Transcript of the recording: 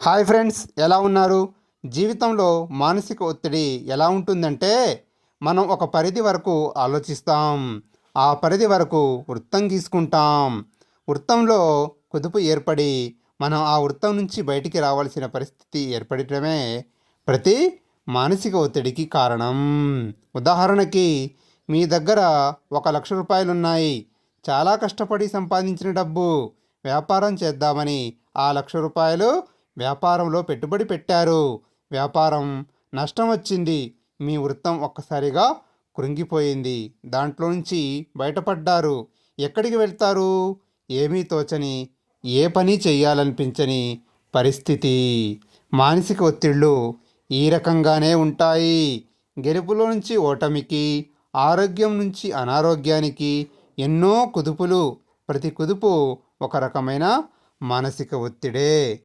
Hi friends, ఎలా ఉన్నారు? జీవితంలో మానసిక ఒత్తిడి ఎలా ఉంటుందంటే, మనం ఒక పరిధి వరకు ఆలోచిస్తాం. ఆ పరిధి వరకు వృత్తం గీసుకుంటాం. వృత్తంలో కుదుపు ఏర్పడి, మనం ఆ వృత్తం నుంచి బయటికి రావాల్సిన పరిస్థితి ఏర్పడటమే ప్రతి మానసిక ఒత్తిడికి కారణం. ఉదాహరణకి, మీ దగ్గర 1,00,000 రూపాయలున్నాయి. చాలా కష్టపడి సంపాదించిన డబ్బు. వ్యాపారం చేద్దామని ఆ 1,00,000 రూపాయలు వ్యాపారంలో పెట్టుబడి పెట్టారు. వ్యాపారం నష్టం వచ్చింది. మీ వృత్తం ఒక్కసారిగా కృంగిపోయింది. దాంట్లో నుంచి బయటపడ్డారు. ఎక్కడికి వెళ్తారు? ఏమీ తోచని, ఏ పని చెయ్యాలనిపించని పరిస్థితి. మానసిక ఒత్తిళ్ళు ఈ రకంగానే ఉంటాయి. గెలుపులో నుంచి ఓటమికి, ఆరోగ్యం నుంచి అనారోగ్యానికి ఎన్నో కుదుపులు. ప్రతి కుదుపు ఒక రకమైన మానసిక ఒత్తిడే.